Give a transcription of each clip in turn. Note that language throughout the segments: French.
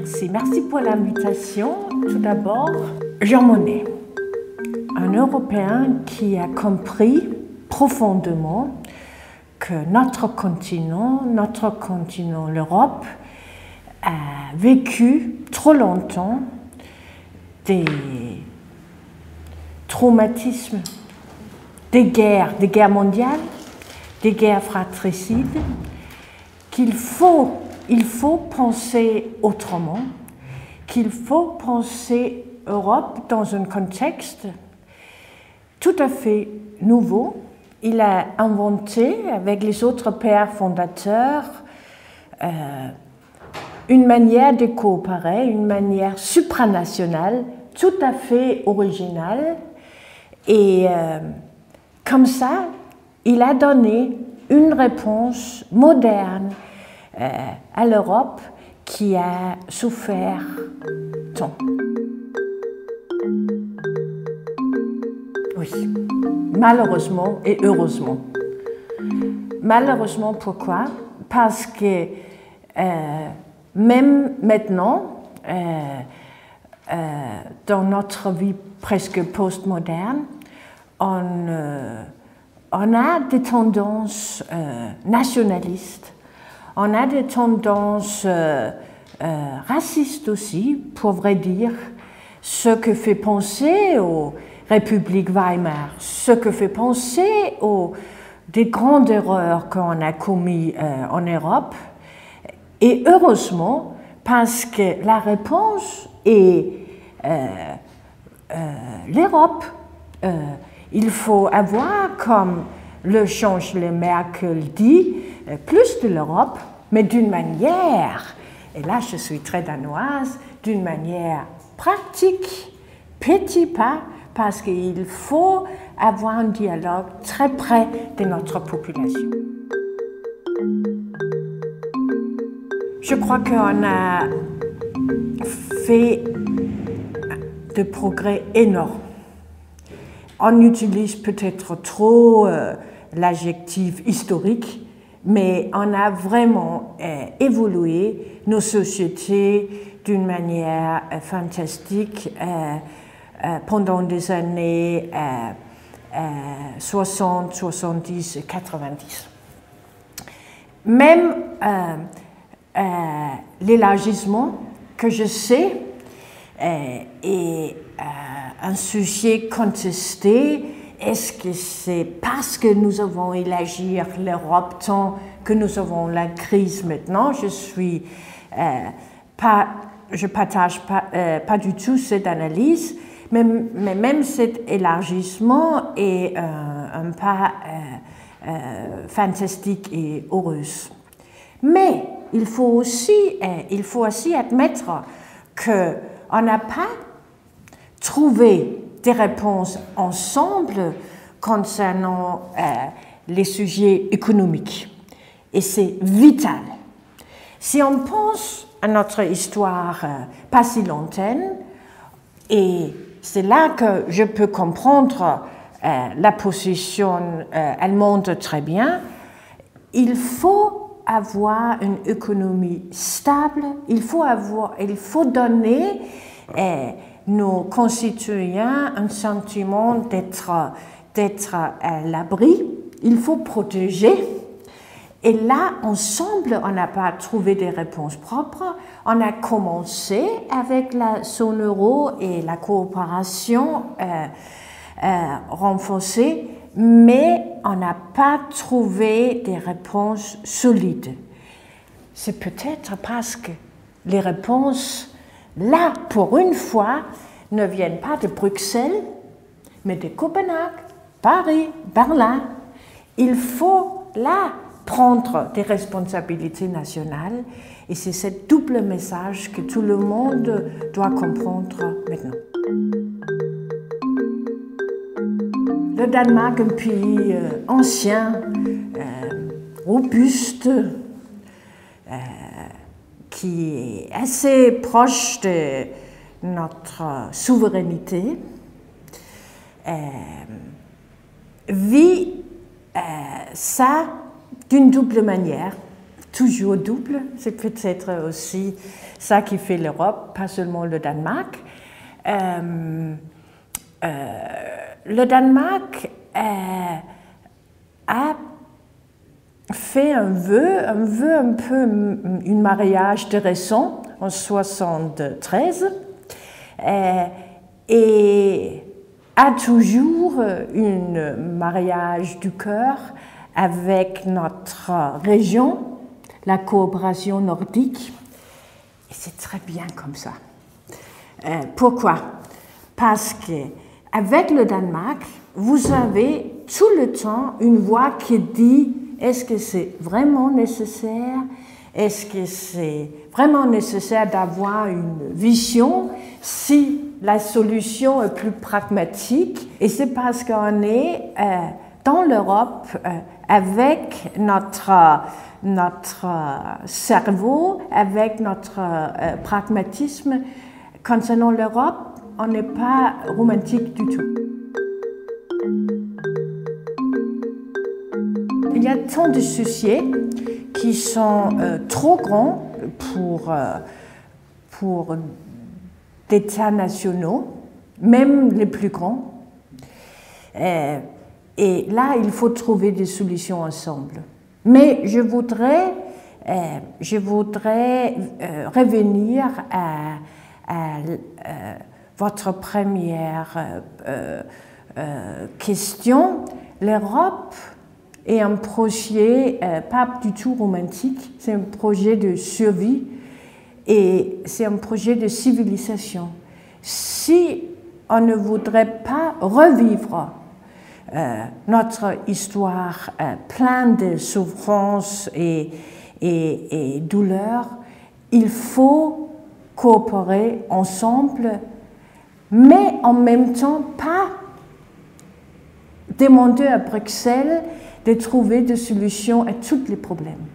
Merci pour l'invitation. Tout d'abord, Jean Monnet, un Européen qui a compris profondément que notre continent, l'Europe, a vécu trop longtemps des traumatismes, des guerres mondiales, des guerres fratricides, qu'il faut penser autrement, qu'il faut penser Europe dans un contexte tout à fait nouveau. Il a inventé, avec les autres pères fondateurs, une manière de coopérer, une manière supranationale, tout à fait originale. Et comme ça, il a donné une réponse moderne à l'Europe qui a souffert tant. Oui, malheureusement et heureusement. Malheureusement, pourquoi? Parce que même maintenant, dans notre vie presque postmoderne, on a des tendances nationalistes, on a des tendances racistes aussi, pour vrai dire, ce que fait penser aux République Weimar, ce que fait penser aux des grandes erreurs qu'on a commises en Europe. Et heureusement, parce que la réponse est l'Europe. Il faut avoir, comme le chancelier Merkel dit, plus de l'Europe, mais d'une manière, et là je suis très danoise, d'une manière pratique, petit pas, parce qu'il faut avoir un dialogue très près de notre population. Je crois qu'on a fait de progrès énormes. On utilise peut-être trop l'adjectif historique, mais on a vraiment évolué nos sociétés d'une manière fantastique pendant des années 60, 70 et 90. Même l'élargissement, que je sais, est un sujet contesté. Est-ce que c'est parce que nous avons élargi l'Europe tant que nous avons la crise maintenant? Je partage pas du tout cette analyse, mais même cet élargissement est un pas fantastique et heureux. Mais il faut aussi admettre qu'on n'a pas trouvé des réponses ensemble concernant les sujets économiques. Et c'est vital. Si on pense à notre histoire pas si lointaine, et c'est là que je peux comprendre la position allemande très bien, il faut avoir une économie stable, il faut donner nos concitoyens un sentiment d'être à l'abri, il faut protéger. Et là, ensemble, on n'a pas trouvé des réponses propres. On a commencé avec la zone euro et la coopération renforcée, mais on n'a pas trouvé des réponses solides. C'est peut-être parce que les réponses, là, pour une fois, ne viennent pas de Bruxelles, mais de Copenhague, Paris, Berlin. Il faut, là, prendre des responsabilités nationales, et c'est ce double message que tout le monde doit comprendre maintenant. Le Danemark, un pays ancien, robuste, qui est assez proche de notre souveraineté, vit ça d'une double manière. toujours double. C'est peut-être aussi ça qui fait l'Europe, pas seulement le Danemark. Le Danemark a fait un vœu un peu un mariage de récent en 1973 et a toujours un mariage du cœur avec notre région, la coopération nordique. Et c'est très bien comme ça. Pourquoi? Parce qu'avec le Danemark, vous avez tout le temps une voix qui dit: est-ce que c'est vraiment nécessaire? Est-ce que c'est vraiment nécessaire d'avoir une vision si la solution est plus pragmatique? Et c'est parce qu'on est dans l'Europe avec notre cerveau, avec notre pragmatisme. Concernant l'Europe, on n'est pas romantique du tout. Il y a tant de sujets qui sont trop grands pour des États nationaux, même les plus grands. Et là, il faut trouver des solutions ensemble. Mais je voudrais revenir à votre première question. L'Europe est un projet pas du tout romantique, c'est un projet de survie et c'est un projet de civilisation. Si on ne voudrait pas revivre notre histoire pleine de souffrances et douleurs, il faut coopérer ensemble, mais en même temps pas demander à Bruxelles de trouver des solutions à tous les problèmes.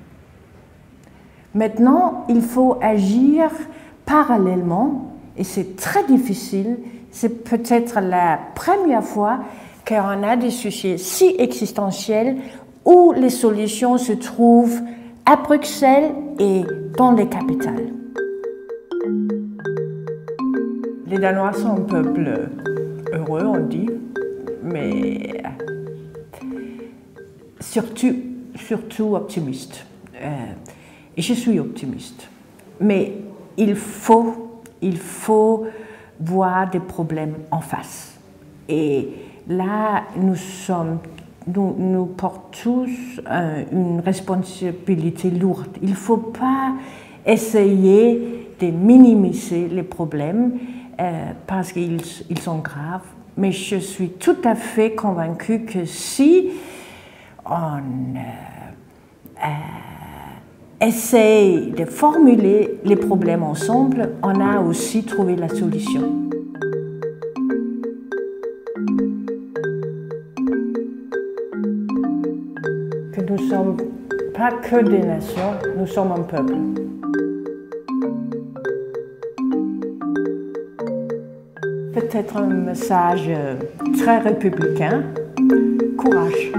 Maintenant, il faut agir parallèlement et c'est très difficile. C'est peut-être la première fois qu'on a des sujets si existentiels où les solutions se trouvent à Bruxelles et dans les capitales. Les Danois sont un peuple heureux, on dit, mais surtout optimiste. Et je suis optimiste. Mais il faut voir des problèmes en face. Et là, nous portons tous une responsabilité lourde. Il ne faut pas essayer de minimiser les problèmes parce qu'ils sont graves. Mais je suis tout à fait convaincue que si on essaye de formuler les problèmes ensemble, on a aussi trouvé la solution. Que nous ne sommes pas que des nations, nous sommes un peuple. Peut-être un message très républicain. Courage.